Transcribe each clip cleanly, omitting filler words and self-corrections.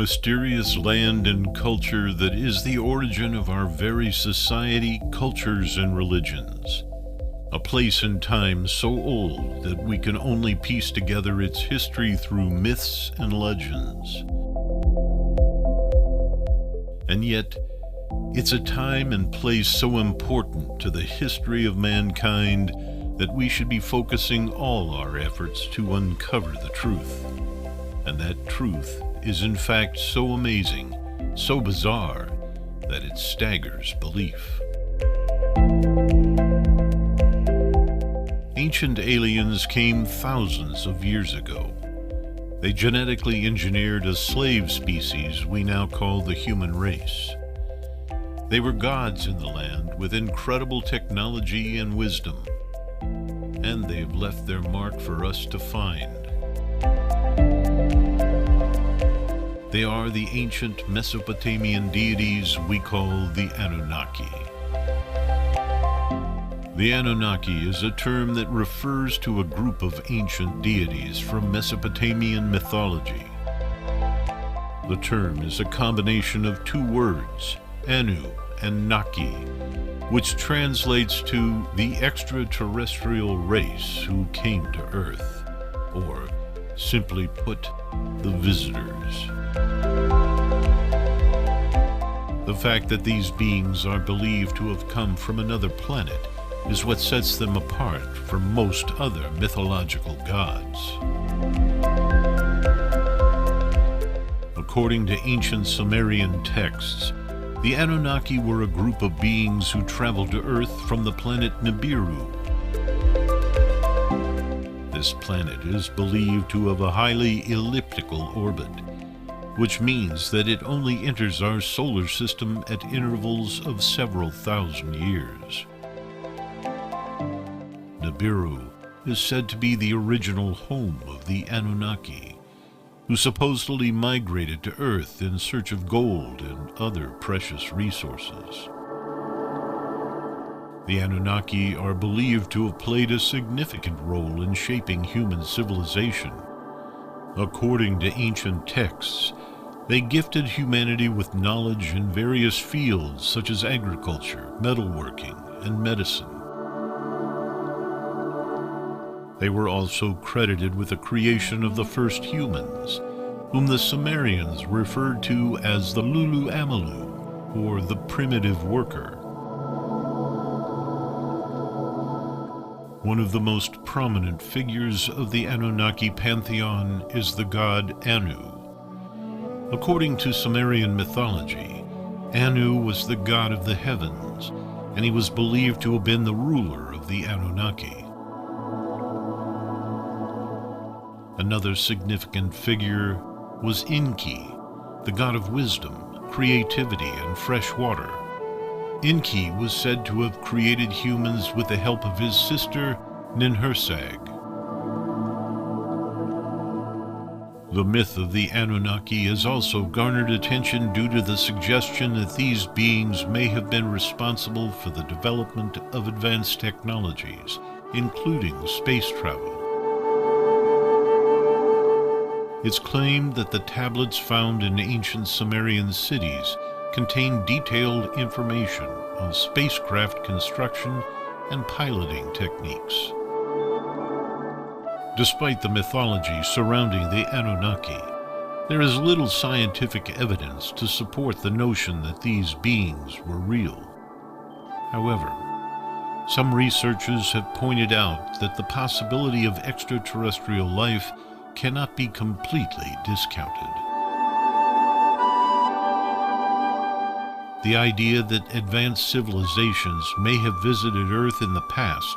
mysterious land and culture that is the origin of our very society, cultures, and religions. A place and time so old that we can only piece together its history through myths and legends. And yet, it's a time and place so important to the history of mankind that we should be focusing all our efforts to uncover the truth. And that truth is in fact so amazing, so bizarre, that it staggers belief. Ancient aliens came thousands of years ago. They genetically engineered a slave species we now call the human race. They were gods in the land with incredible technology and wisdom, and they've left their mark for us to find. They are the ancient Mesopotamian deities we call the Anunnaki. The Anunnaki is a term that refers to a group of ancient deities from Mesopotamian mythology. The term is a combination of two words, Anu and Naki, which translates to the extraterrestrial race who came to Earth, or simply put, the visitors. The fact that these beings are believed to have come from another planet is what sets them apart from most other mythological gods. According to ancient Sumerian texts, the Anunnaki were a group of beings who traveled to Earth from the planet Nibiru. This planet is believed to have a highly elliptical orbit, which means that it only enters our solar system at intervals of several thousand years. Nibiru is said to be the original home of the Anunnaki, who supposedly migrated to Earth in search of gold and other precious resources. The Anunnaki are believed to have played a significant role in shaping human civilization. According to ancient texts, they gifted humanity with knowledge in various fields such as agriculture, metalworking, and medicine. They were also credited with the creation of the first humans, whom the Sumerians referred to as the Lulu Amalu, or the primitive worker. One of the most prominent figures of the Anunnaki pantheon is the god Anu. According to Sumerian mythology, Anu was the god of the heavens, and he was believed to have been the ruler of the Anunnaki. Another significant figure was Enki, the god of wisdom, creativity, and fresh water. Enki was said to have created humans with the help of his sister, Ninhursag. The myth of the Anunnaki has also garnered attention due to the suggestion that these beings may have been responsible for the development of advanced technologies, including space travel. It's claimed that the tablets found in ancient Sumerian cities contain detailed information on spacecraft construction and piloting techniques. Despite the mythology surrounding the Anunnaki, there is little scientific evidence to support the notion that these beings were real. However, some researchers have pointed out that the possibility of extraterrestrial life cannot be completely discounted. The idea that advanced civilizations may have visited Earth in the past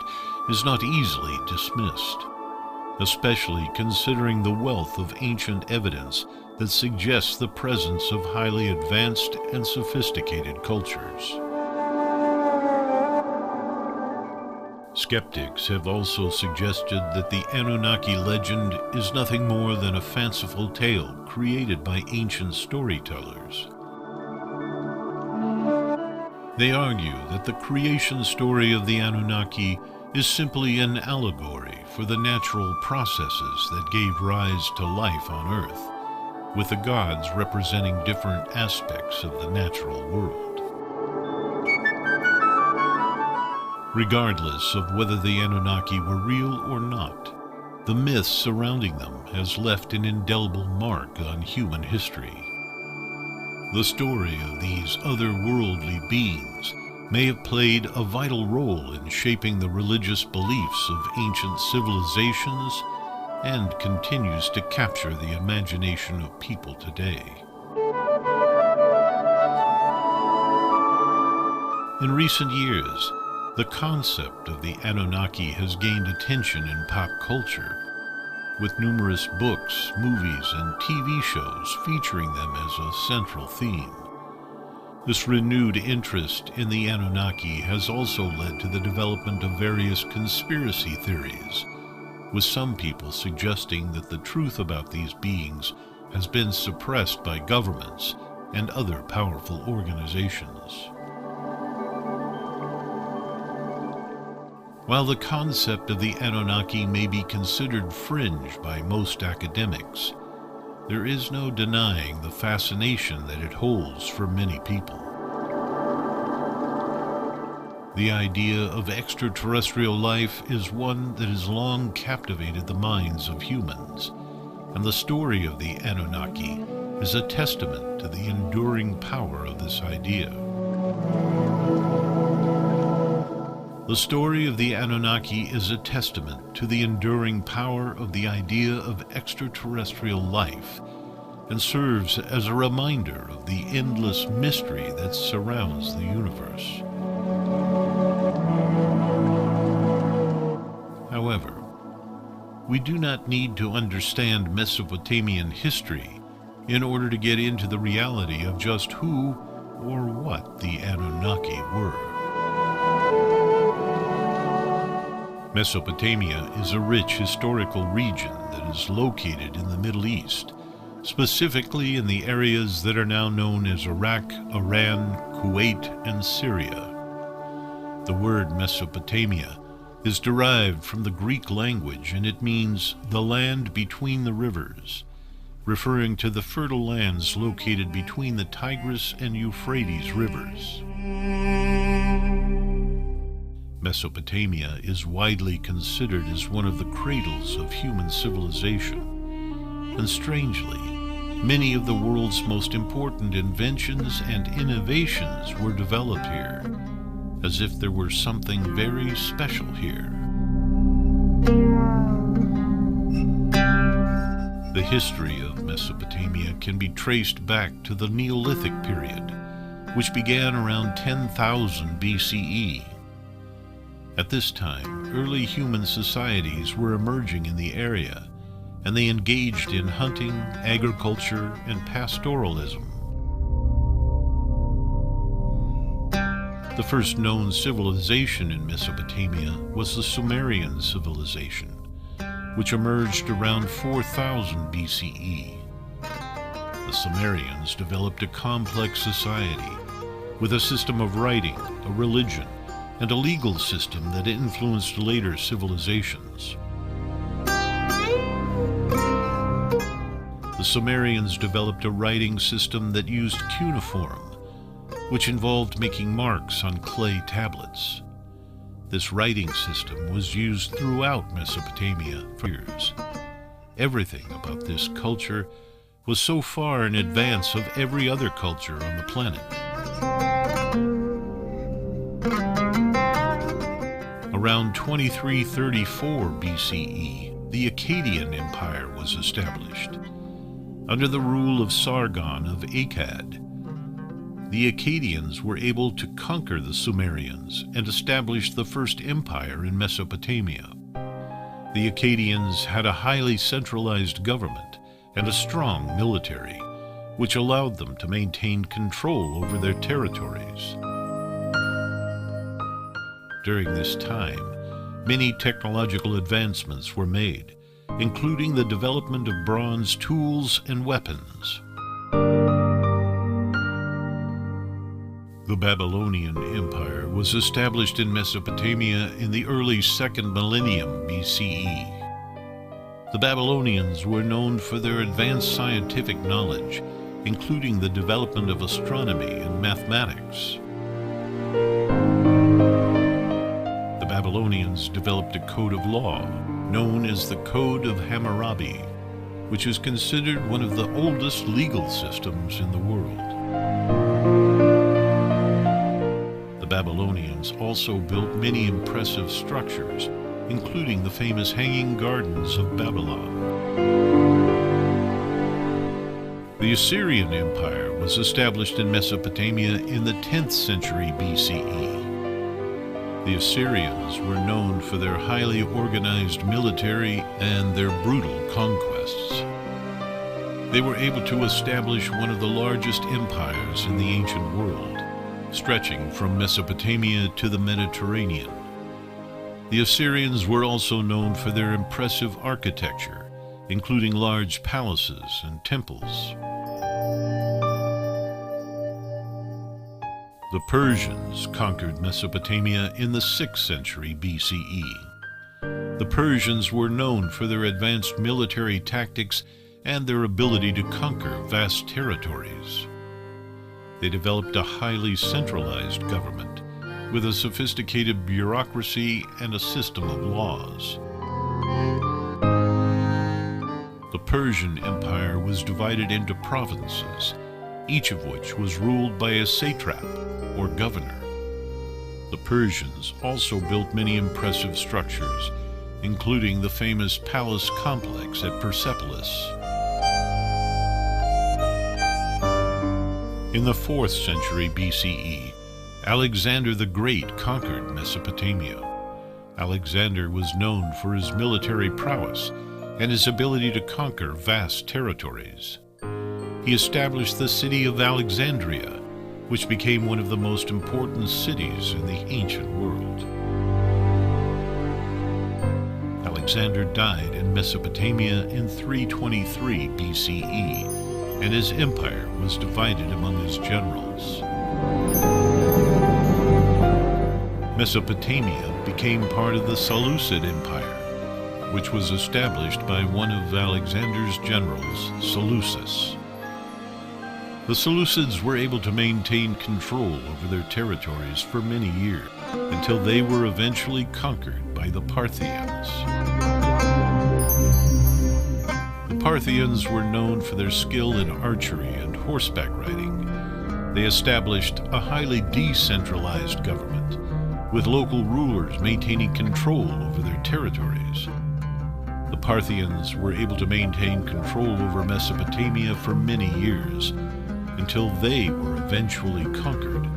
is not easily dismissed, especially considering the wealth of ancient evidence that suggests the presence of highly advanced and sophisticated cultures. Skeptics have also suggested that the Anunnaki legend is nothing more than a fanciful tale created by ancient storytellers. They argue that the creation story of the Anunnaki is simply an allegory for the natural processes that gave rise to life on Earth, with the gods representing different aspects of the natural world. Regardless of whether the Anunnaki were real or not, the myth surrounding them has left an indelible mark on human history. The story of these otherworldly beings may have played a vital role in shaping the religious beliefs of ancient civilizations and continues to capture the imagination of people today. In recent years, the concept of the Anunnaki has gained attention in pop culture, with numerous books, movies, and TV shows featuring them as a central theme. This renewed interest in the Anunnaki has also led to the development of various conspiracy theories, with some people suggesting that the truth about these beings has been suppressed by governments and other powerful organizations. While the concept of the Anunnaki may be considered fringe by most academics, there is no denying the fascination that it holds for many people. The idea of extraterrestrial life is one that has long captivated the minds of humans, and the story of the Anunnaki is a testament to the enduring power of this idea. The story of the Anunnaki is a testament to the enduring power of the idea of extraterrestrial life, and serves as a reminder of the endless mystery that surrounds the universe. However, we do not need to understand Mesopotamian history in order to get into the reality of just who or what the Anunnaki were. Mesopotamia is a rich historical region that is located in the Middle East, specifically in the areas that are now known as Iraq, Iran, Kuwait, and Syria. The word Mesopotamia is derived from the Greek language, and it means the land between the rivers, referring to the fertile lands located between the Tigris and Euphrates rivers. Mesopotamia is widely considered as one of the cradles of human civilization, and strangely, many of the world's most important inventions and innovations were developed here, as if there were something very special here. The history of Mesopotamia can be traced back to the Neolithic period, which began around 10,000 BCE. At this time, early human societies were emerging in the area, and they engaged in hunting, agriculture, and pastoralism. The first known civilization in Mesopotamia was the Sumerian civilization, which emerged around 4000 BCE. The Sumerians developed a complex society with a system of writing, a religion, and a legal system that influenced later civilizations. The Sumerians developed a writing system that used cuneiform, which involved making marks on clay tablets. This writing system was used throughout Mesopotamia for years. Everything about this culture was so far in advance of every other culture on the planet. Around 2334 BCE, the Akkadian Empire was established. Under the rule of Sargon of Akkad, the Akkadians were able to conquer the Sumerians and establish the first empire in Mesopotamia. The Akkadians had a highly centralized government and a strong military, which allowed them to maintain control over their territories. During this time, many technological advancements were made, including the development of bronze tools and weapons. The Babylonian Empire was established in Mesopotamia in the early 2nd millennium BCE. The Babylonians were known for their advanced scientific knowledge, including the development of astronomy and mathematics. The Babylonians developed a code of law known as the Code of Hammurabi, which is considered one of the oldest legal systems in the world. The Babylonians also built many impressive structures, including the famous Hanging Gardens of Babylon. The Assyrian Empire was established in Mesopotamia in the 10th century BCE. The Assyrians were known for their highly organized military and their brutal conquests. They were able to establish one of the largest empires in the ancient world, stretching from Mesopotamia to the Mediterranean. The Assyrians were also known for their impressive architecture, including large palaces and temples. The Persians conquered Mesopotamia in the 6th century BCE. The Persians were known for their advanced military tactics and their ability to conquer vast territories. They developed a highly centralized government, with a sophisticated bureaucracy and a system of laws. The Persian Empire was divided into provinces, each of which was ruled by a satrap, or governor. The Persians also built many impressive structures, including the famous palace complex at Persepolis. In the 4th century BCE, Alexander the Great conquered Mesopotamia. Alexander was known for his military prowess and his ability to conquer vast territories. He established the city of Alexandria, which became one of the most important cities in the ancient world. Alexander died in Mesopotamia in 323 BCE, and his empire was divided among his generals. Mesopotamia became part of the Seleucid Empire, which was established by one of Alexander's generals, Seleucus. The Seleucids were able to maintain control over their territories for many years, until they were eventually conquered by the Parthians. The Parthians were known for their skill in archery and horseback riding. They established a highly decentralized government, with local rulers maintaining control over their territories. The Parthians were able to maintain control over Mesopotamia for many years, until they were eventually conquered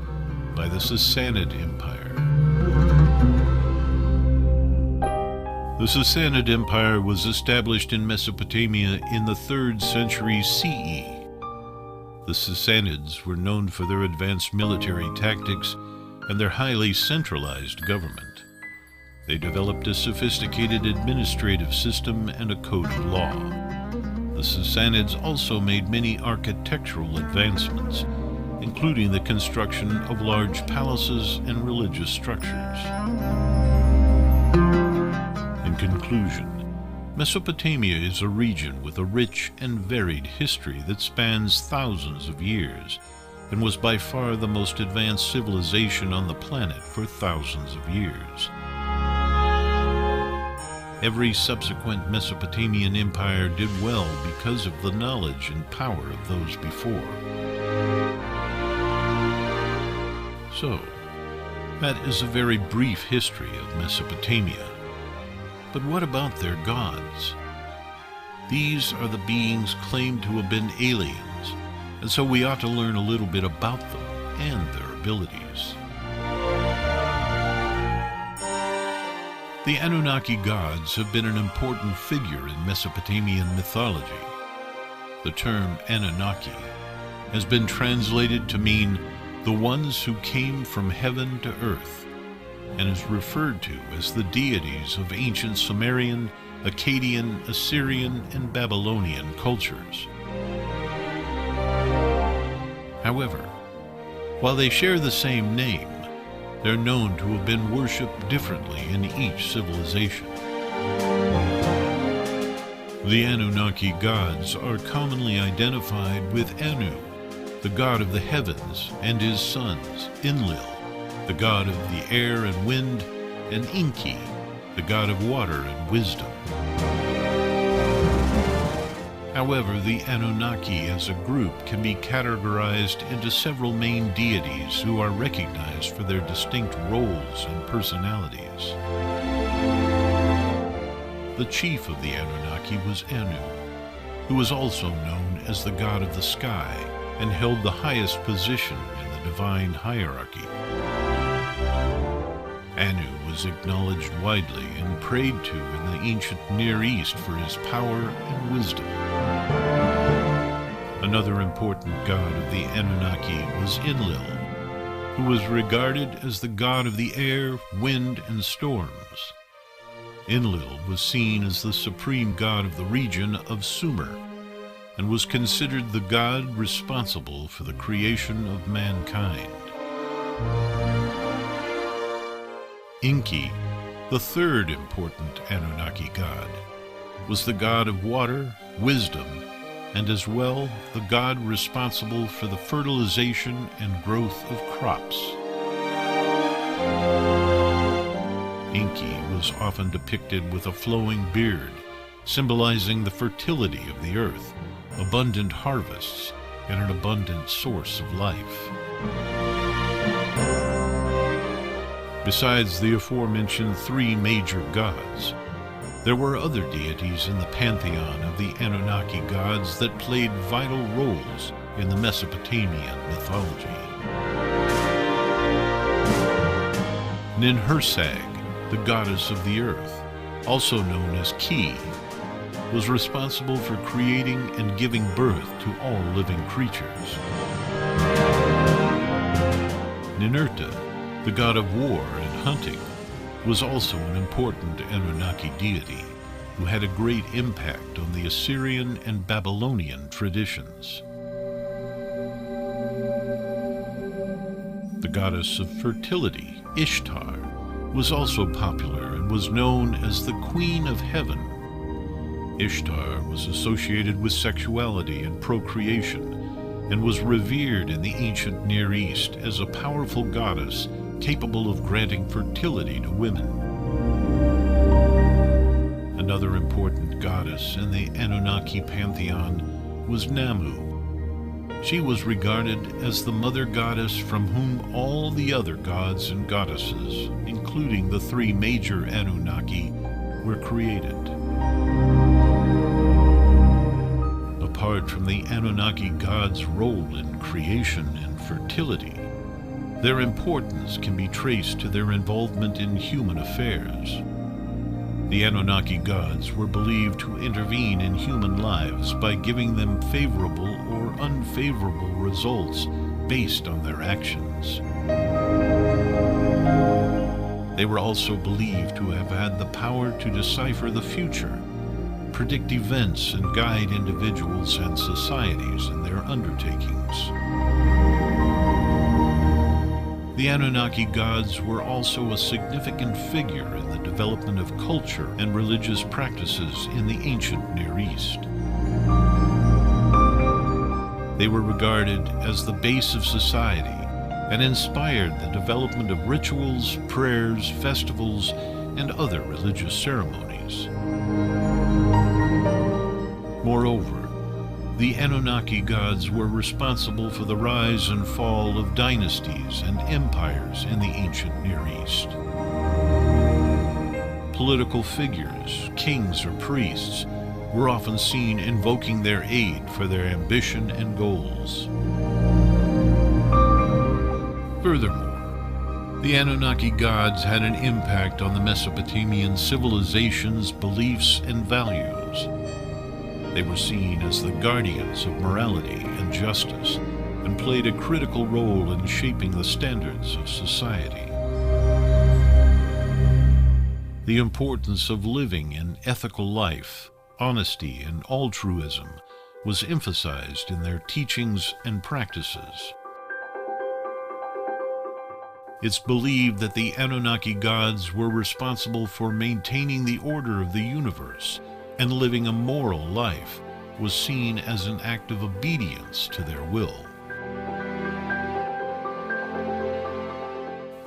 by the Sassanid Empire. The Sassanid Empire was established in Mesopotamia in the 3rd century CE. The Sassanids were known for their advanced military tactics and their highly centralized government. They developed a sophisticated administrative system and a code of law. The Sassanids also made many architectural advancements, including the construction of large palaces and religious structures. In conclusion, Mesopotamia is a region with a rich and varied history that spans thousands of years, and was by far the most advanced civilization on the planet for thousands of years. Every subsequent Mesopotamian empire did well because of the knowledge and power of those before. So, that is a very brief history of Mesopotamia. But what about their gods? These are the beings claimed to have been aliens, and so we ought to learn a little bit about them and their abilities. The Anunnaki gods have been an important figure in Mesopotamian mythology. The term Anunnaki has been translated to mean the ones who came from heaven to earth, and is referred to as the deities of ancient Sumerian, Akkadian, Assyrian, and Babylonian cultures. However, while they share the same name, they're known to have been worshipped differently in each civilization. The Anunnaki gods are commonly identified with Anu, the god of the heavens, and his sons, Enlil, the god of the air and wind, and Enki, the god of water and wisdom. However, the Anunnaki as a group can be categorized into several main deities who are recognized for their distinct roles and personalities. The chief of the Anunnaki was Anu, who was also known as the god of the sky and held the highest position in the divine hierarchy. Anu was acknowledged widely and prayed to in the ancient Near East for his power and wisdom. Another important god of the Anunnaki was Enlil, who was regarded as the god of the air, wind, and storms. Enlil was seen as the supreme god of the region of Sumer, and was considered the god responsible for the creation of mankind. Enki, the third important Anunnaki god, was the god of water, wisdom, and as well the god responsible for the fertilization and growth of crops. Enki was often depicted with a flowing beard, symbolizing the fertility of the earth, abundant harvests, and an abundant source of life. Besides the aforementioned three major gods, there were other deities in the pantheon of the Anunnaki gods that played vital roles in the Mesopotamian mythology. Ninhursag, the goddess of the earth, also known as Ki, was responsible for creating and giving birth to all living creatures. Ninurta, the god of war and hunting, was also an important Anunnaki deity who had a great impact on the Assyrian and Babylonian traditions. The goddess of fertility, Ishtar, was also popular and was known as the Queen of Heaven. Ishtar was associated with sexuality and procreation, and was revered in the ancient Near East as a powerful goddess capable of granting fertility to women. Another important goddess in the Anunnaki pantheon was Namu. She was regarded as the mother goddess from whom all the other gods and goddesses, including the three major Anunnaki, were created. Apart from the Anunnaki gods' role in creation and fertility, their importance can be traced to their involvement in human affairs. The Anunnaki gods were believed to intervene in human lives by giving them favorable or unfavorable results based on their actions. They were also believed to have had the power to decipher the future, predict events, and guide individuals and societies in their undertakings. The Anunnaki gods were also a significant figure in the development of culture and religious practices in the ancient Near East. They were regarded as the base of society and inspired the development of rituals, prayers, festivals, and other religious ceremonies. Moreover, the Anunnaki gods were responsible for the rise and fall of dynasties and empires in the ancient Near East. Political figures, kings or priests, were often seen invoking their aid for their ambition and goals. Furthermore, the Anunnaki gods had an impact on the Mesopotamian civilization's beliefs and values. They were seen as the guardians of morality and justice, and played a critical role in shaping the standards of society. The importance of living an ethical life, honesty, and altruism was emphasized in their teachings and practices. It's believed that the Anunnaki gods were responsible for maintaining the order of the universe and living a moral life was seen as an act of obedience to their will.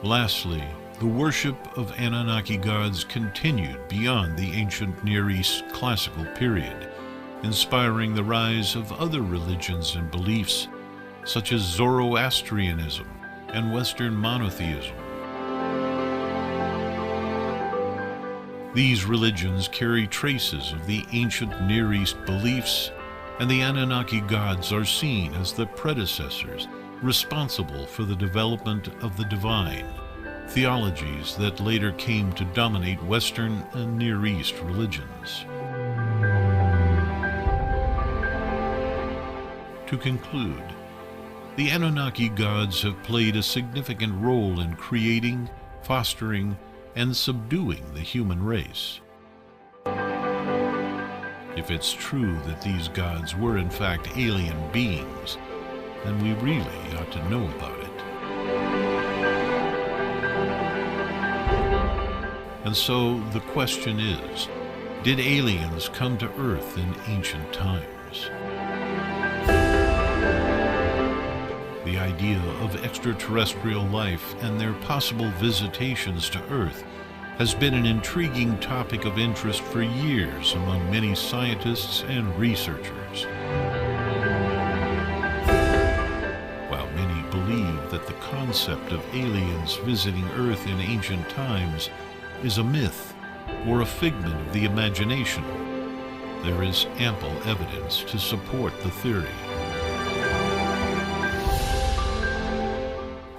Lastly, the worship of Anunnaki gods continued beyond the ancient Near East classical period, inspiring the rise of other religions and beliefs, such as Zoroastrianism and Western monotheism. These religions carry traces of the ancient Near East beliefs, and the Anunnaki gods are seen as the predecessors responsible for the development of the divine, theologies that later came to dominate Western and Near East religions. To conclude, the Anunnaki gods have played a significant role in creating, fostering, and subduing the human race. If it's true that these gods were in fact alien beings, then we really ought to know about it. And so the question is, did aliens come to Earth in ancient times? The idea of extraterrestrial life and their possible visitations to Earth has been an intriguing topic of interest for years among many scientists and researchers. While many believe that the concept of aliens visiting Earth in ancient times is a myth or a figment of the imagination, there is ample evidence to support the theory.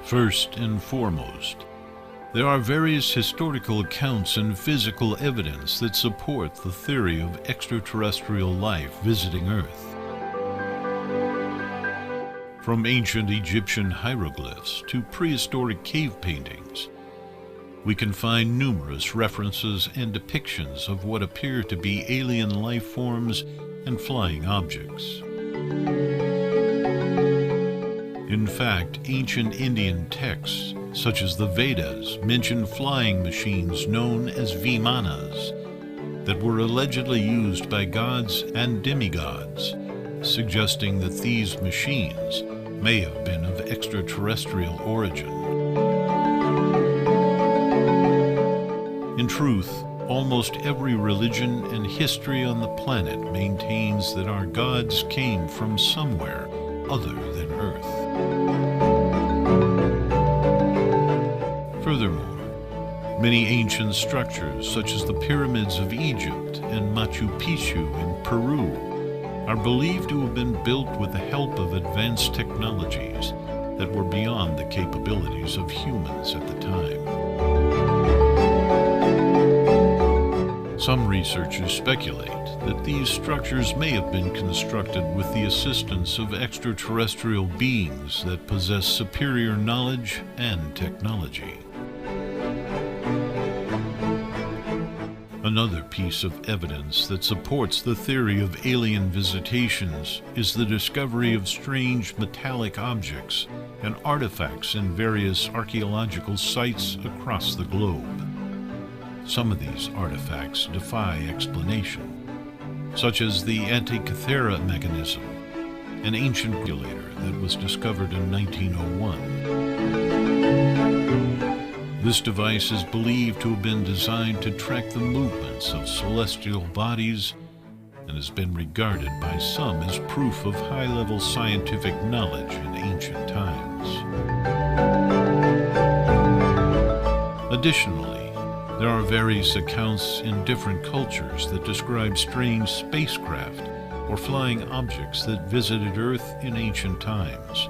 First and foremost, there are various historical accounts and physical evidence that support the theory of extraterrestrial life visiting Earth. From ancient Egyptian hieroglyphs to prehistoric cave paintings, we can find numerous references and depictions of what appear to be alien life forms and flying objects. In fact, ancient Indian texts, such as the Vedas, mention flying machines known as vimanas that were allegedly used by gods and demigods, suggesting that these machines may have been of extraterrestrial origin. In truth, almost every religion and history on the planet maintains that our gods came from somewhere other than Earth. Furthermore, many ancient structures, such as the pyramids of Egypt and Machu Picchu in Peru, are believed to have been built with the help of advanced technologies that were beyond the capabilities of humans at the time. Some researchers speculate that these structures may have been constructed with the assistance of extraterrestrial beings that possess superior knowledge and technology. Another piece of evidence that supports the theory of alien visitations is the discovery of strange metallic objects and artifacts in various archaeological sites across the globe. Some of these artifacts defy explanation, such as the Antikythera mechanism, an ancient calculator that was discovered in 1901. This device is believed to have been designed to track the movements of celestial bodies and has been regarded by some as proof of high-level scientific knowledge in ancient times. Additionally, there are various accounts in different cultures that describe strange spacecraft or flying objects that visited Earth in ancient times.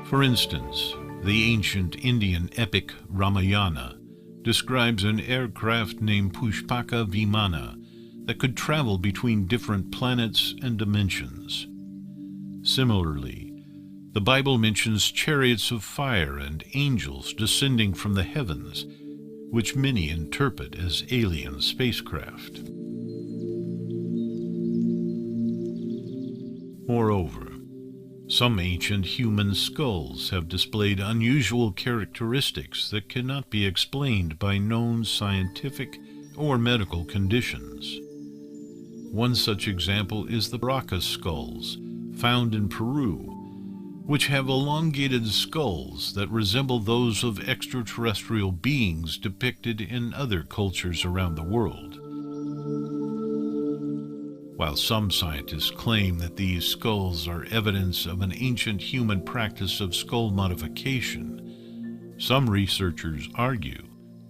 For instance, the ancient Indian epic Ramayana describes an aircraft named Pushpaka Vimana that could travel between different planets and dimensions. Similarly, the Bible mentions chariots of fire and angels descending from the heavens, which many interpret as alien spacecraft. Moreover, some ancient human skulls have displayed unusual characteristics that cannot be explained by known scientific or medical conditions. One such example is the Baraka skulls, found in Peru, which have elongated skulls that resemble those of extraterrestrial beings depicted in other cultures around the world. While some scientists claim that these skulls are evidence of an ancient human practice of skull modification, some researchers argue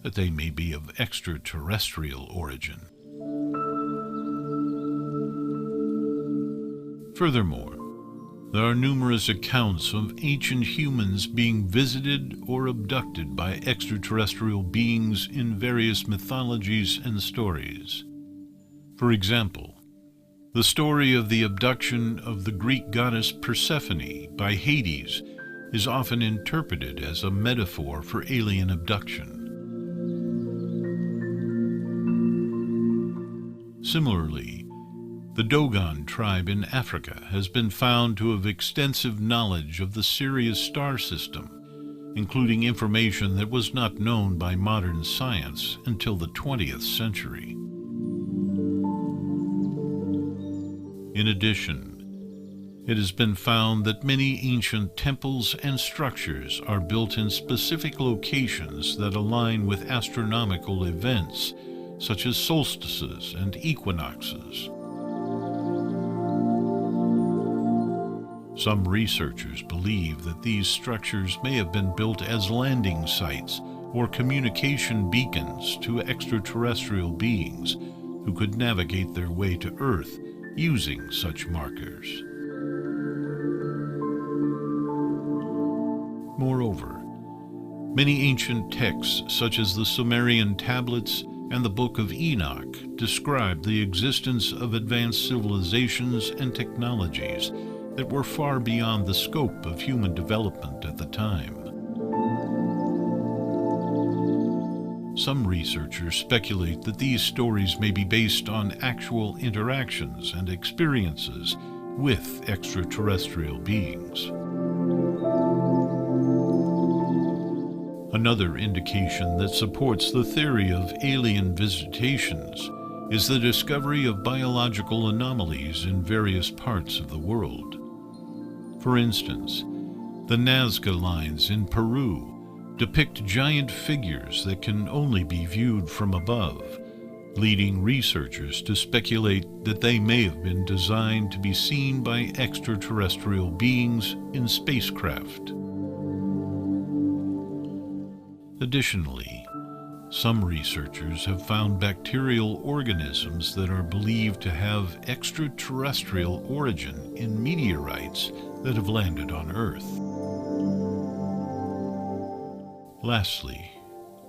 that they may be of extraterrestrial origin. Furthermore, there are numerous accounts of ancient humans being visited or abducted by extraterrestrial beings in various mythologies and stories. For example, the story of the abduction of the Greek goddess Persephone by Hades is often interpreted as a metaphor for alien abduction. Similarly, the Dogon tribe in Africa has been found to have extensive knowledge of the Sirius star system, including information that was not known by modern science until the 20th century. In addition, it has been found that many ancient temples and structures are built in specific locations that align with astronomical events, such as solstices and equinoxes. Some researchers believe that these structures may have been built as landing sites or communication beacons to extraterrestrial beings who could navigate their way to Earth using such markers. Moreover, many ancient texts such as the Sumerian tablets and the Book of Enoch describe the existence of advanced civilizations and technologies that were far beyond the scope of human development at the time. Some researchers speculate that these stories may be based on actual interactions and experiences with extraterrestrial beings. Another indication that supports the theory of alien visitations is the discovery of biological anomalies in various parts of the world. For instance, the Nazca lines in Peru depict giant figures that can only be viewed from above, leading researchers to speculate that they may have been designed to be seen by extraterrestrial beings in spacecraft. Additionally, some researchers have found bacterial organisms that are believed to have extraterrestrial origin in meteorites that have landed on Earth. Lastly,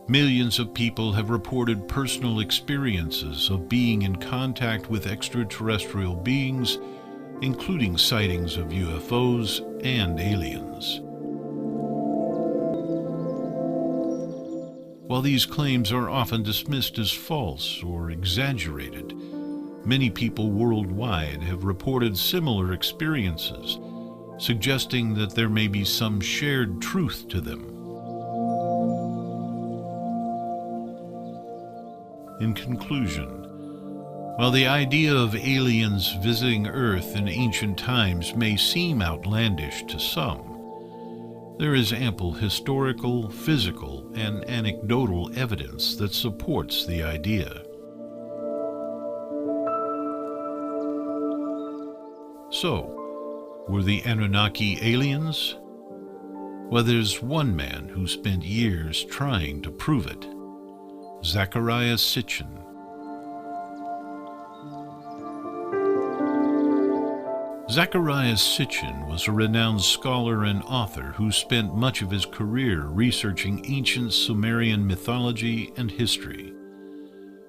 millions of people have reported personal experiences of being in contact with extraterrestrial beings, including sightings of UFOs and aliens. While these claims are often dismissed as false or exaggerated, many people worldwide have reported similar experiences, suggesting that there may be some shared truth to them. In conclusion, while the idea of aliens visiting Earth in ancient times may seem outlandish to some, there is ample historical, physical, and anecdotal evidence that supports the idea. So, were the Anunnaki aliens? Well, there's one man who spent years trying to prove it: Zecharia Sitchin. Zecharia Sitchin was a renowned scholar and author who spent much of his career researching ancient Sumerian mythology and history.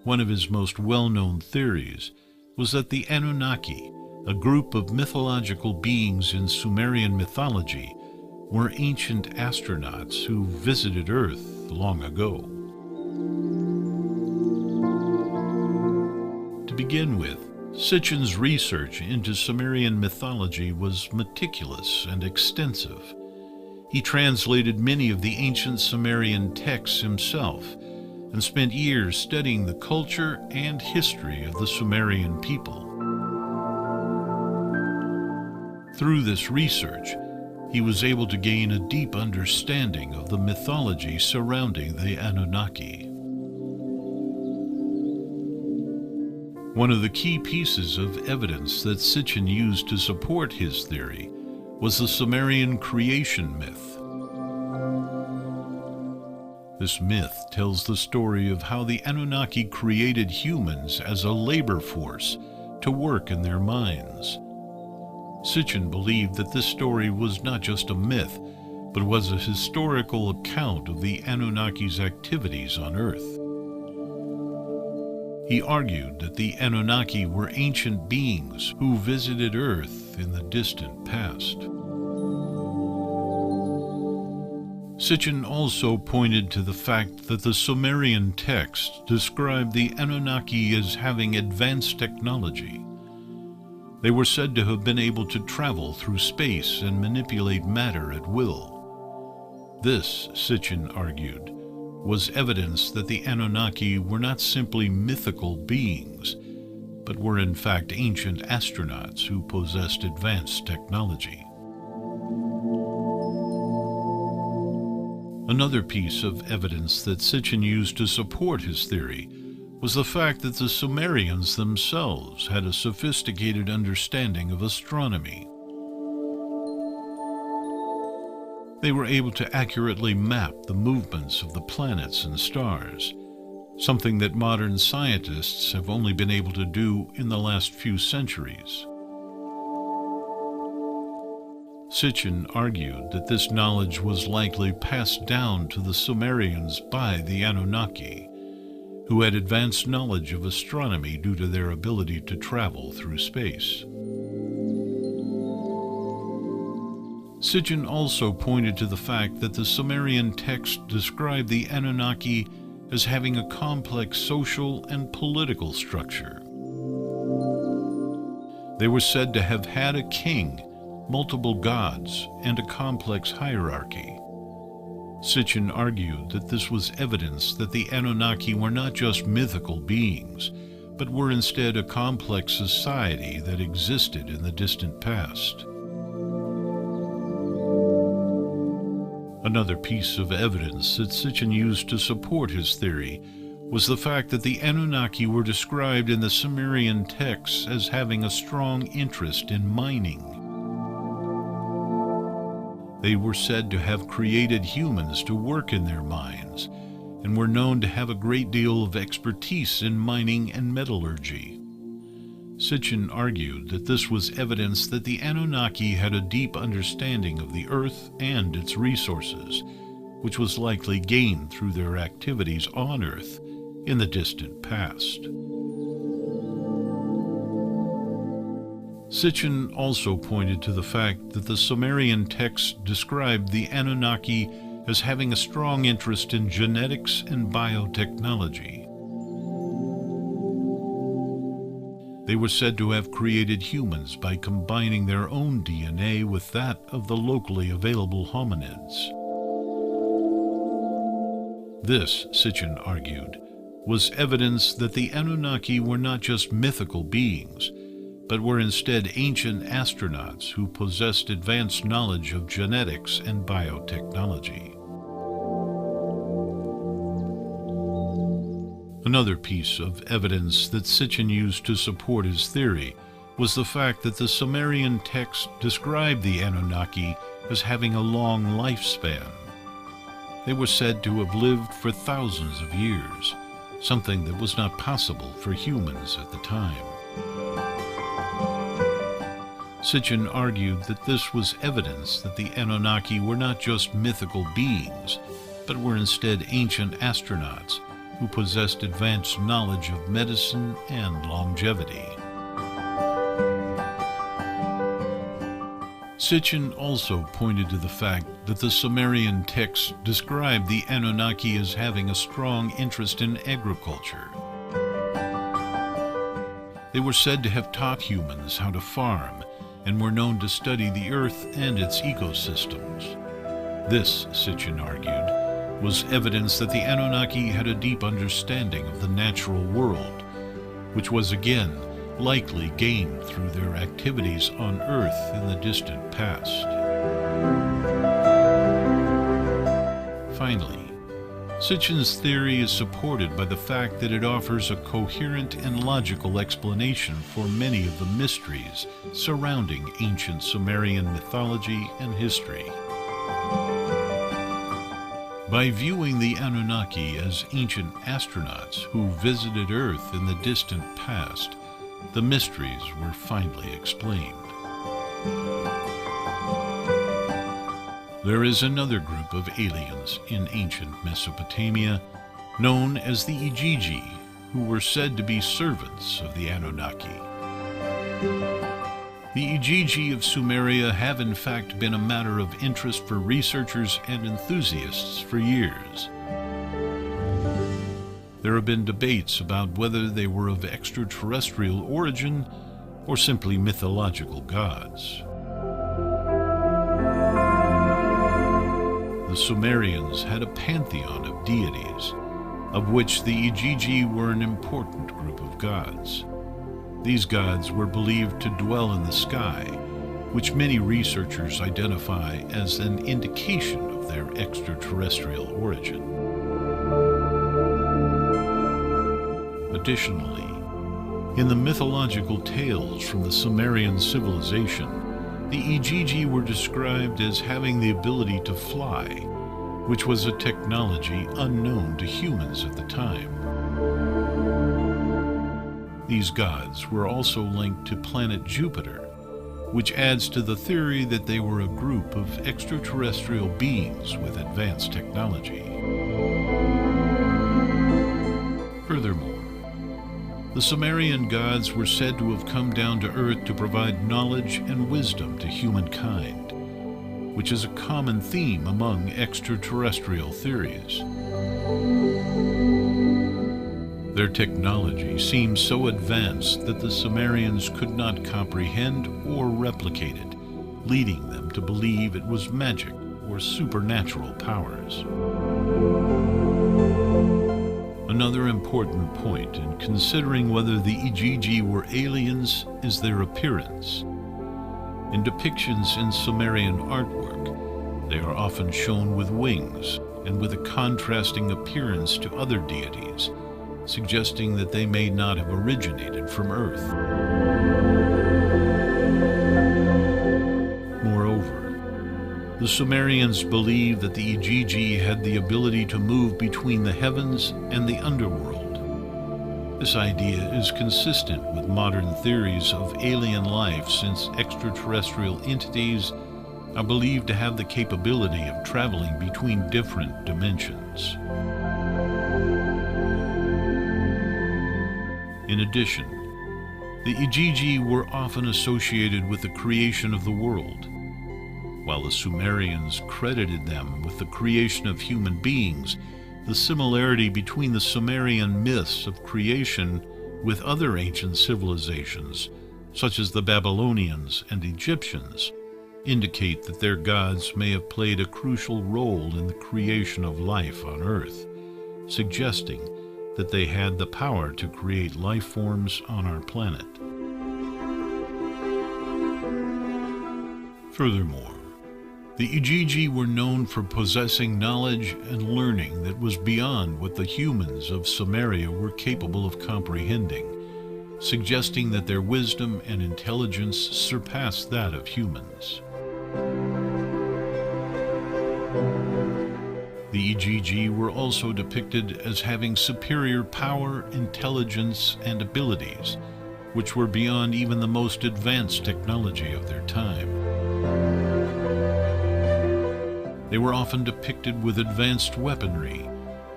One of his most well-known theories was that the Anunnaki, a group of mythological beings in Sumerian mythology, were ancient astronauts who visited Earth long ago. To begin with, Sitchin's research into Sumerian mythology was meticulous and extensive. He translated many of the ancient Sumerian texts himself, and spent years studying the culture and history of the Sumerian people. Through this research, he was able to gain a deep understanding of the mythology surrounding the Anunnaki. One of the key pieces of evidence that Sitchin used to support his theory was the Sumerian creation myth. This myth tells the story of how the Anunnaki created humans as a labor force to work in their mines. Sitchin believed that this story was not just a myth, but was a historical account of the Anunnaki's activities on Earth. He argued that the Anunnaki were ancient beings who visited Earth in the distant past. Sitchin also pointed to the fact that the Sumerian texts described the Anunnaki as having advanced technology. They were said to have been able to travel through space and manipulate matter at will. This, Sitchin argued, was evidence that the Anunnaki were not simply mythical beings, but were in fact ancient astronauts who possessed advanced technology. Another piece of evidence that Sitchin used to support his theory was the fact that the Sumerians themselves had a sophisticated understanding of astronomy. They were able to accurately map the movements of the planets and stars, something that modern scientists have only been able to do in the last few centuries. Sitchin argued that this knowledge was likely passed down to the Sumerians by the Anunnaki, who had advanced knowledge of astronomy due to their ability to travel through space. Sitchin also pointed to the fact that the Sumerian text described the Anunnaki as having a complex social and political structure. They were said to have had a king, multiple gods, and a complex hierarchy. Sitchin argued that this was evidence that the Anunnaki were not just mythical beings, but were instead a complex society that existed in the distant past. Another piece of evidence that Sitchin used to support his theory was the fact that the Anunnaki were described in the Sumerian texts as having a strong interest in mining. They were said to have created humans to work in their mines, and were known to have a great deal of expertise in mining and metallurgy. Sitchin argued that this was evidence that the Anunnaki had a deep understanding of the Earth and its resources, which was likely gained through their activities on Earth in the distant past. Sitchin also pointed to the fact that the Sumerian texts described the Anunnaki as having a strong interest in genetics and biotechnology. They were said to have created humans by combining their own DNA with that of the locally available hominids. This, Sitchin argued, was evidence that the Anunnaki were not just mythical beings, but were instead ancient astronauts who possessed advanced knowledge of genetics and biotechnology. Another piece of evidence that Sitchin used to support his theory was the fact that the Sumerian texts described the Anunnaki as having a long lifespan. They were said to have lived for thousands of years, something that was not possible for humans at the time. Sitchin argued that this was evidence that the Anunnaki were not just mythical beings, but were instead ancient astronauts who possessed advanced knowledge of medicine and longevity. Sitchin also pointed to the fact that the Sumerian texts described the Anunnaki as having a strong interest in agriculture. They were said to have taught humans how to farm and were known to study the earth and its ecosystems. This, Sitchin argued, was evidence that the Anunnaki had a deep understanding of the natural world, which was again likely gained through their activities on Earth in the distant past. Finally, Sitchin's theory is supported by the fact that it offers a coherent and logical explanation for many of the mysteries surrounding ancient Sumerian mythology and history. By viewing the Anunnaki as ancient astronauts who visited Earth in the distant past, the mysteries were finally explained. There is another group of aliens in ancient Mesopotamia known as the Igigi, who were said to be servants of the Anunnaki. The Igigi of Sumeria have in fact been a matter of interest for researchers and enthusiasts for years. There have been debates about whether they were of extraterrestrial origin or simply mythological gods. The Sumerians had a pantheon of deities, of which the Igigi were an important group of gods. These gods were believed to dwell in the sky, which many researchers identify as an indication of their extraterrestrial origin. Additionally, in the mythological tales from the Sumerian civilization, the Igigi were described as having the ability to fly, which was a technology unknown to humans at the time. These gods were also linked to planet Jupiter, which adds to the theory that they were a group of extraterrestrial beings with advanced technology. Furthermore, the Sumerian gods were said to have come down to Earth to provide knowledge and wisdom to humankind, which is a common theme among extraterrestrial theories. Their technology seems so advanced that the Sumerians could not comprehend or replicate it, leading them to believe it was magic or supernatural powers. Another important point in considering whether the Igigi were aliens is their appearance. In depictions in Sumerian artwork, they are often shown with wings and with a contrasting appearance to other deities, suggesting that they may not have originated from Earth. Moreover, the Sumerians believed that the Igigi had the ability to move between the heavens and the underworld. This idea is consistent with modern theories of alien life, since extraterrestrial entities are believed to have the capability of traveling between different dimensions. In addition, the Igigi were often associated with the creation of the world. While the Sumerians credited them with the creation of human beings, the similarity between the Sumerian myths of creation with other ancient civilizations, such as the Babylonians and Egyptians, indicate that their gods may have played a crucial role in the creation of life on Earth, suggesting that they had the power to create life forms on our planet. Furthermore, the Igigi were known for possessing knowledge and learning that was beyond what the humans of Sumeria were capable of comprehending, suggesting that their wisdom and intelligence surpassed that of humans. The Igigi were also depicted as having superior power, intelligence, and abilities, which were beyond even the most advanced technology of their time. They were often depicted with advanced weaponry,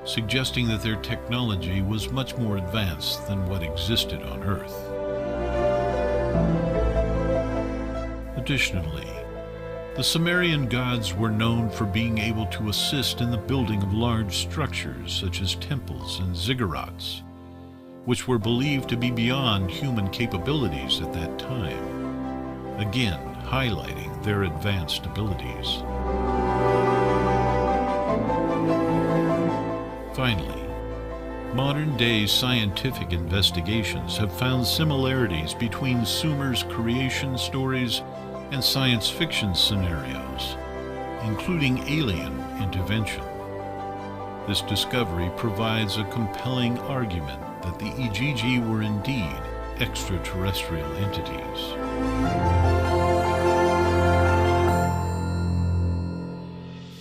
suggesting that their technology was much more advanced than what existed on Earth. Additionally, the Sumerian gods were known for being able to assist in the building of large structures such as temples and ziggurats, which were believed to be beyond human capabilities at that time, again highlighting their advanced abilities. Finally, modern-day scientific investigations have found similarities between Sumer's creation stories and science fiction scenarios, including alien intervention. This discovery provides a compelling argument that the Igigi were indeed extraterrestrial entities.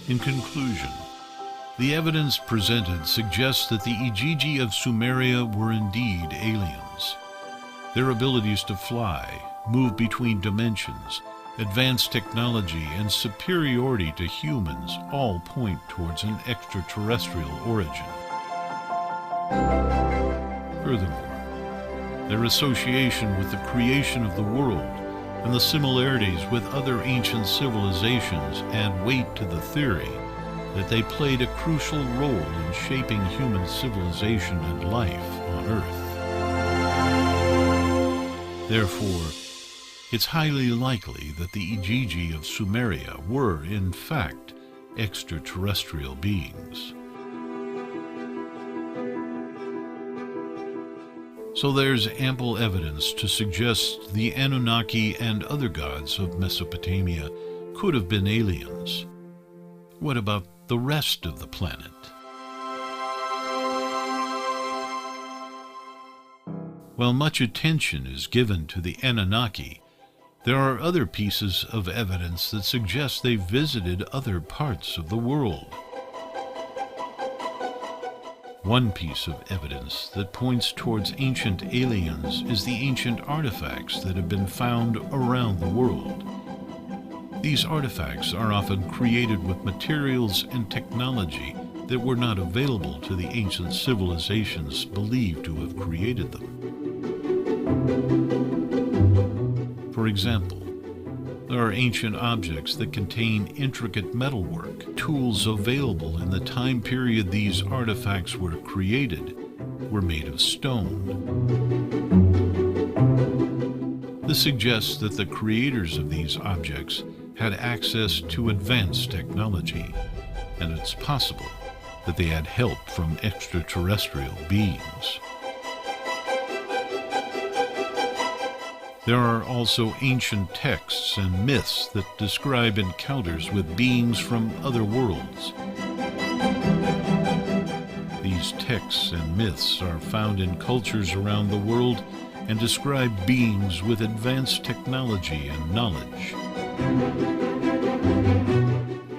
In conclusion, the evidence presented suggests that the Igigi of Sumeria were indeed aliens. Their abilities to fly, move between dimensions, advanced technology, and superiority to humans all point towards an extraterrestrial origin. Furthermore, their association with the creation of the world and the similarities with other ancient civilizations add weight to the theory that they played a crucial role in shaping human civilization and life on Earth. Therefore, it's highly likely that the Igigi of Sumeria were, in fact, extraterrestrial beings. So there's ample evidence to suggest the Anunnaki and other gods of Mesopotamia could have been aliens. What about the rest of the planet? While much attention is given to the Anunnaki, there are other pieces of evidence that suggest they visited other parts of the world. One piece of evidence that points towards ancient aliens is the ancient artifacts that have been found around the world. These artifacts are often created with materials and technology that were not available to the ancient civilizations believed to have created them. For example, there are ancient objects that contain intricate metalwork. Tools available in the time period these artifacts were created were made of stone. This suggests that the creators of these objects had access to advanced technology, and it's possible that they had help from extraterrestrial beings. There are also ancient texts and myths that describe encounters with beings from other worlds. These texts and myths are found in cultures around the world and describe beings with advanced technology and knowledge.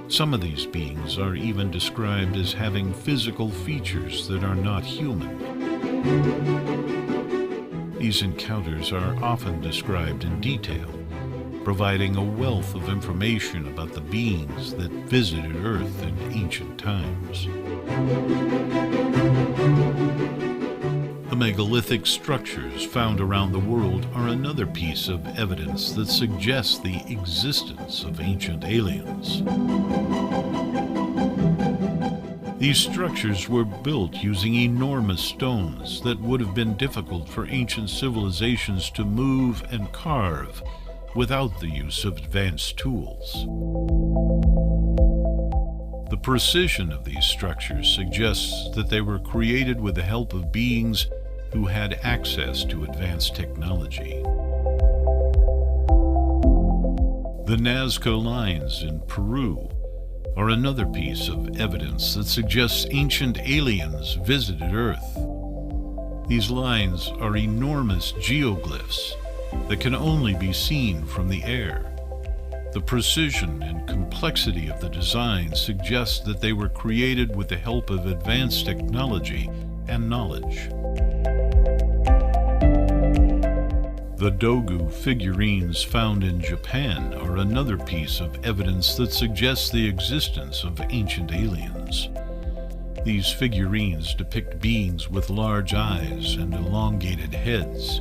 Some of these beings are even described as having physical features that are not human. These encounters are often described in detail, providing a wealth of information about the beings that visited Earth in ancient times. The megalithic structures found around the world are another piece of evidence that suggests the existence of ancient aliens. These structures were built using enormous stones that would have been difficult for ancient civilizations to move and carve without the use of advanced tools. The precision of these structures suggests that they were created with the help of beings who had access to advanced technology. The Nazca lines in Peru are another piece of evidence that suggests ancient aliens visited Earth. These lines are enormous geoglyphs that can only be seen from the air. The precision and complexity of the design suggests that they were created with the help of advanced technology and knowledge. The Dogu figurines found in Japan are another piece of evidence that suggests the existence of ancient aliens. These figurines depict beings with large eyes and elongated heads,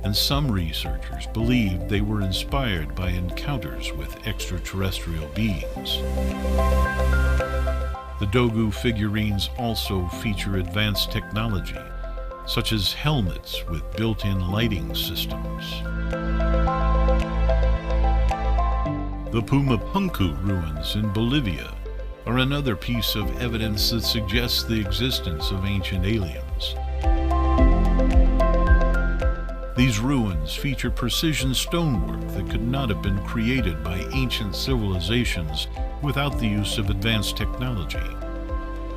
and some researchers believe they were inspired by encounters with extraterrestrial beings. The Dogu figurines also feature advanced technology, such as helmets with built-in lighting systems. The Pumapunku ruins in Bolivia are another piece of evidence that suggests the existence of ancient aliens. These ruins feature precision stonework that could not have been created by ancient civilizations without the use of advanced technology.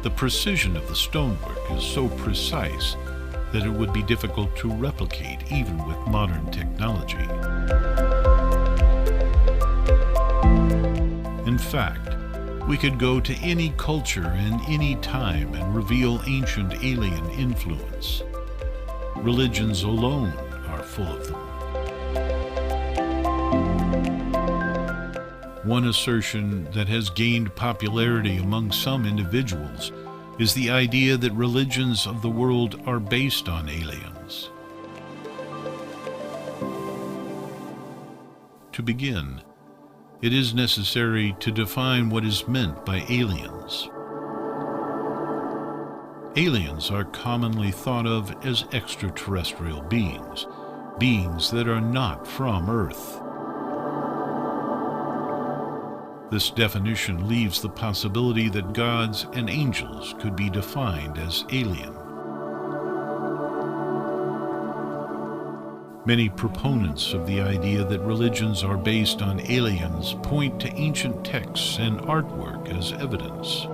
The precision of the stonework is so precise that it would be difficult to replicate even with modern technology. In fact, we could go to any culture in any time and reveal ancient alien influence. Religions alone are full of them. One assertion that has gained popularity among some individuals is the idea that religions of the world are based on aliens. To begin, it is necessary to define what is meant by aliens. Aliens are commonly thought of as extraterrestrial beings, beings that are not from Earth. This definition leaves the possibility that gods and angels could be defined as alien. Many proponents of the idea that religions are based on aliens point to ancient texts and artwork as evidence.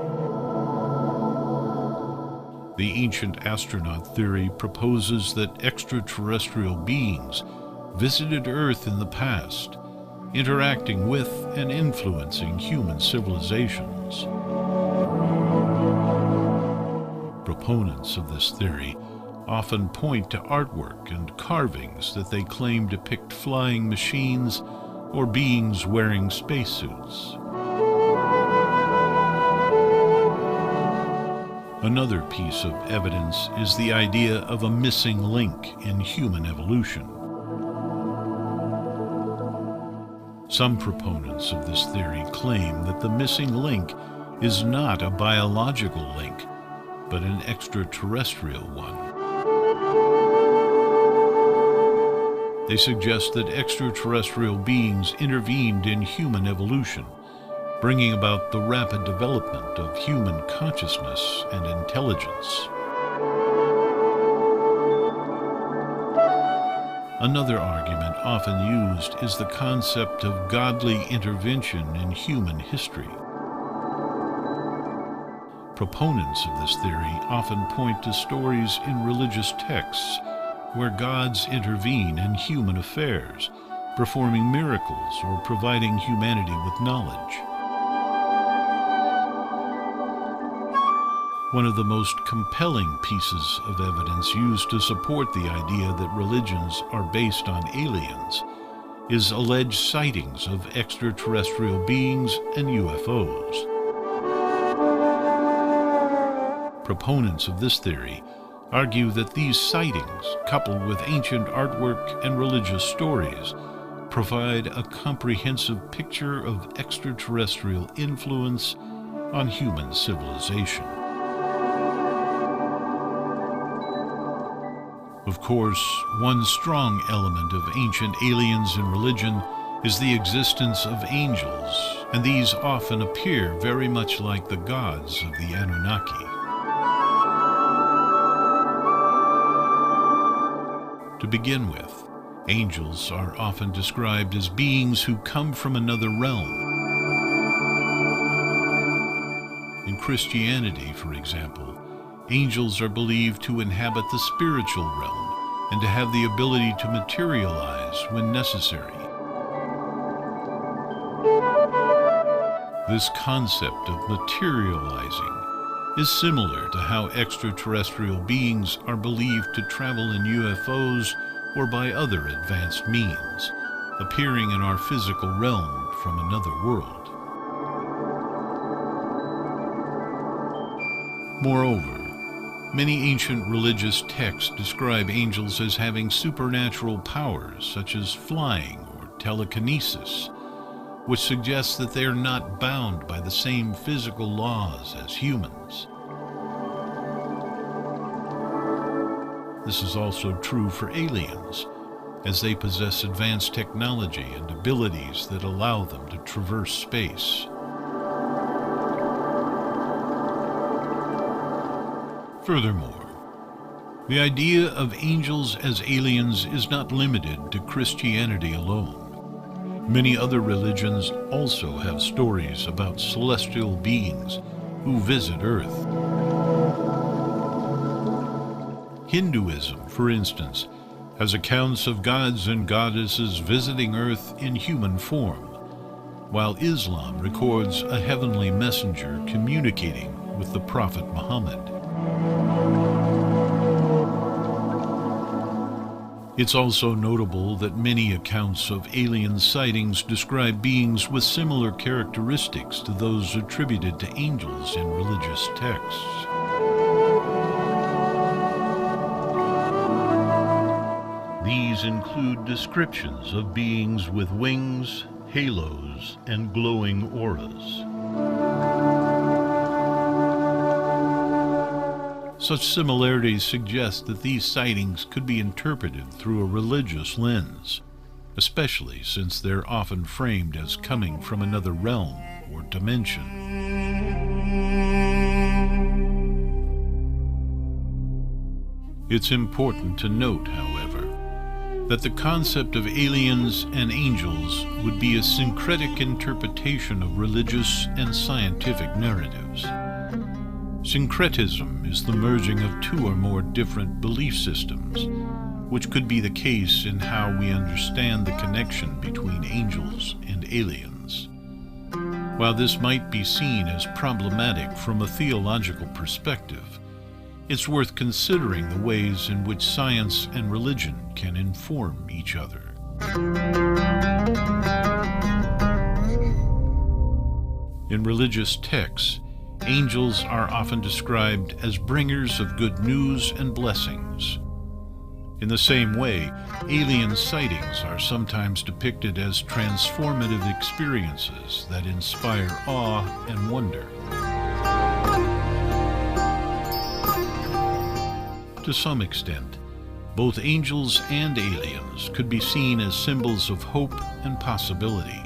The ancient astronaut theory proposes that extraterrestrial beings visited Earth in the past, interacting with and influencing human civilizations. Proponents of this theory often point to artwork and carvings that they claim depict flying machines or beings wearing spacesuits. Another piece of evidence is the idea of a missing link in human evolution. Some proponents of this theory claim that the missing link is not a biological link, but an extraterrestrial one. They suggest that extraterrestrial beings intervened in human evolution, bringing about the rapid development of human consciousness and intelligence. Another argument often used is the concept of godly intervention in human history. Proponents of this theory often point to stories in religious texts where gods intervene in human affairs, performing miracles or providing humanity with knowledge. One of the most compelling pieces of evidence used to support the idea that religions are based on aliens is alleged sightings of extraterrestrial beings and UFOs. Proponents of this theory argue that these sightings, coupled with ancient artwork and religious stories, provide a comprehensive picture of extraterrestrial influence on human civilization. Of course, one strong element of ancient aliens in religion is the existence of angels, and these often appear very much like the gods of the Anunnaki. To begin with, angels are often described as beings who come from another realm. In Christianity, for example, angels are believed to inhabit the spiritual realm and to have the ability to materialize when necessary. This concept of materializing is similar to how extraterrestrial beings are believed to travel in UFOs or by other advanced means, appearing in our physical realm from another world. Moreover, many ancient religious texts describe angels as having supernatural powers such as flying or telekinesis, which suggests that they are not bound by the same physical laws as humans. This is also true for aliens, as they possess advanced technology and abilities that allow them to traverse space. Furthermore, the idea of angels as aliens is not limited to Christianity alone. Many other religions also have stories about celestial beings who visit Earth. Hinduism, for instance, has accounts of gods and goddesses visiting Earth in human form, while Islam records a heavenly messenger communicating with the Prophet Muhammad. It's also notable that many accounts of alien sightings describe beings with similar characteristics to those attributed to angels in religious texts. These include descriptions of beings with wings, halos, and glowing auras. Such similarities suggest that these sightings could be interpreted through a religious lens, especially since they're often framed as coming from another realm or dimension. It's important to note, however, that the concept of aliens and angels would be a syncretic interpretation of religious and scientific narratives. Syncretism is the merging of two or more different belief systems, which could be the case in how we understand the connection between angels and aliens. While this might be seen as problematic from a theological perspective, it's worth considering the ways in which science and religion can inform each other. In religious texts, angels are often described as bringers of good news and blessings. In the same way, alien sightings are sometimes depicted as transformative experiences that inspire awe and wonder. To some extent, both angels and aliens could be seen as symbols of hope and possibility.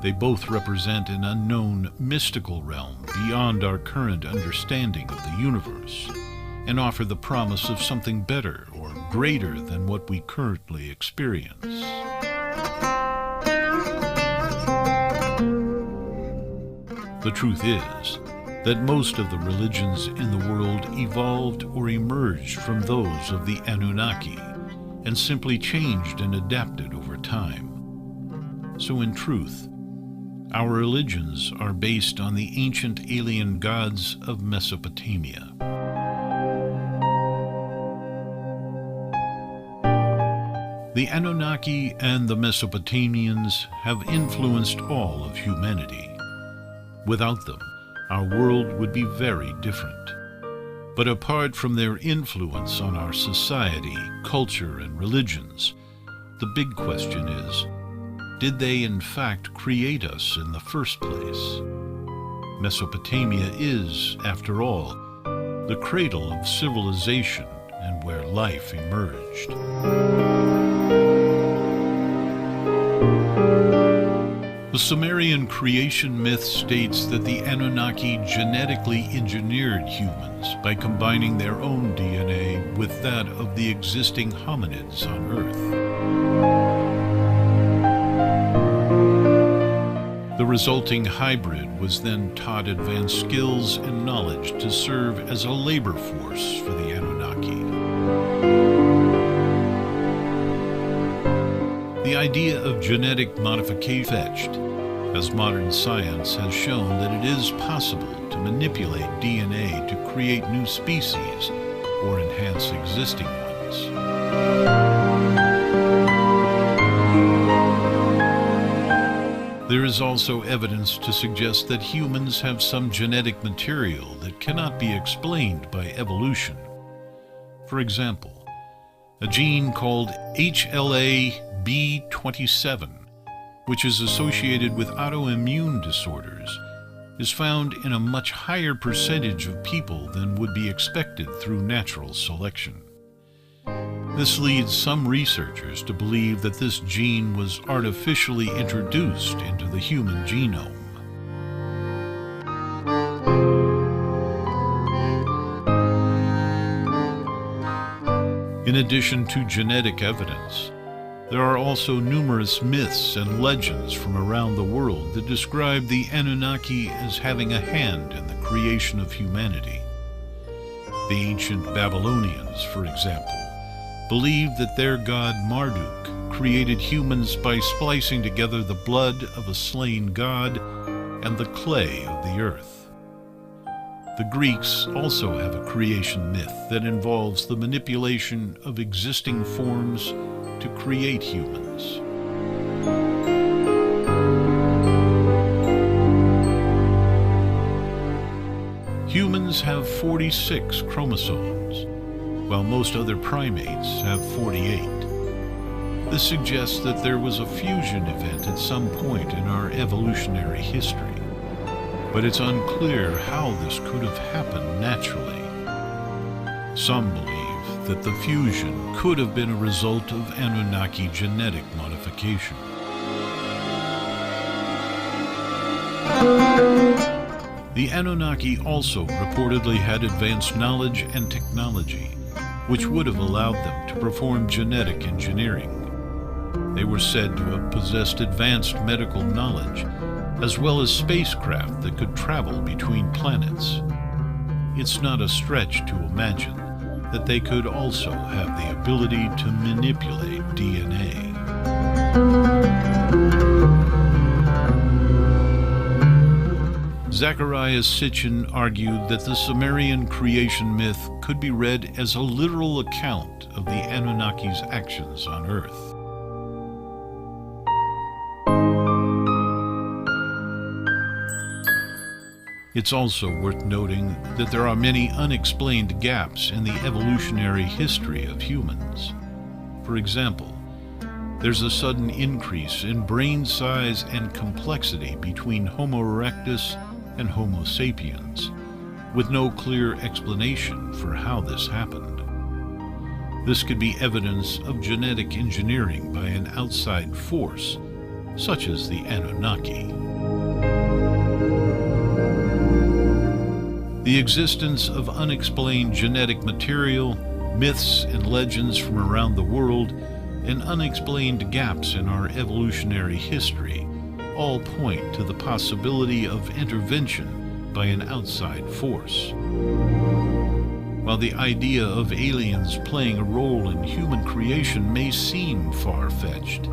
They both represent an unknown, mystical realm beyond our current understanding of the universe, and offer the promise of something better or greater than what we currently experience. The truth is that most of the religions in the world evolved or emerged from those of the Anunnaki, and simply changed and adapted over time. So in truth, our religions are based on the ancient alien gods of Mesopotamia. The Anunnaki and the Mesopotamians have influenced all of humanity. Without them, our world would be very different. But apart from their influence on our society, culture, and religions, the big question is, did they in fact create us in the first place? Mesopotamia is, after all, the cradle of civilization and where life emerged. The Sumerian creation myth states that the Anunnaki genetically engineered humans by combining their own DNA with that of the existing hominids on Earth. The resulting hybrid was then taught advanced skills and knowledge to serve as a labor force for the Anunnaki. The idea of genetic modification fetched, as modern science has shown that it is possible to manipulate DNA to create new species or enhance existing ones. There is also evidence to suggest that humans have some genetic material that cannot be explained by evolution. For example, a gene called HLA-B27, which is associated with autoimmune disorders, is found in a much higher percentage of people than would be expected through natural selection. This leads some researchers to believe that this gene was artificially introduced into the human genome. In addition to genetic evidence, there are also numerous myths and legends from around the world that describe the Anunnaki as having a hand in the creation of humanity. The ancient Babylonians, for example, believed that their god Marduk created humans by splicing together the blood of a slain god and the clay of the earth. The Greeks also have a creation myth that involves the manipulation of existing forms to create humans. Humans have 46 chromosomes, while most other primates have 48. This suggests that there was a fusion event at some point in our evolutionary history, but it's unclear how this could have happened naturally. Some believe that the fusion could have been a result of Anunnaki genetic modification. The Anunnaki also reportedly had advanced knowledge and technology, which would have allowed them to perform genetic engineering. They were said to have possessed advanced medical knowledge, as well as spacecraft that could travel between planets. It's not a stretch to imagine that they could also have the ability to manipulate DNA. Zecharia Sitchin argued that the Sumerian creation myth could be read as a literal account of the Anunnaki's actions on Earth. It's also worth noting that there are many unexplained gaps in the evolutionary history of humans. For example, there's a sudden increase in brain size and complexity between Homo erectus and Homo sapiens, with no clear explanation for how this happened. This could be evidence of genetic engineering by an outside force, such as the Anunnaki. The existence of unexplained genetic material, myths and legends from around the world, and unexplained gaps in our evolutionary history all point to the possibility of intervention by an outside force. While the idea of aliens playing a role in human creation may seem far-fetched,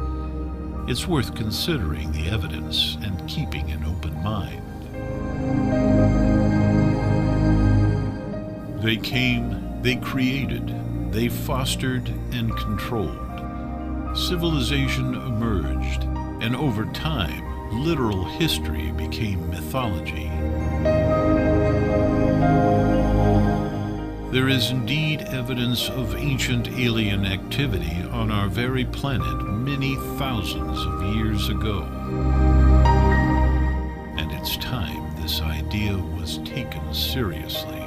it's worth considering the evidence and keeping an open mind. They came, they created, they fostered and controlled. Civilization emerged, and over time, literal history became mythology. There is indeed evidence of ancient alien activity on our very planet many thousands of years ago. And it's time this idea was taken seriously.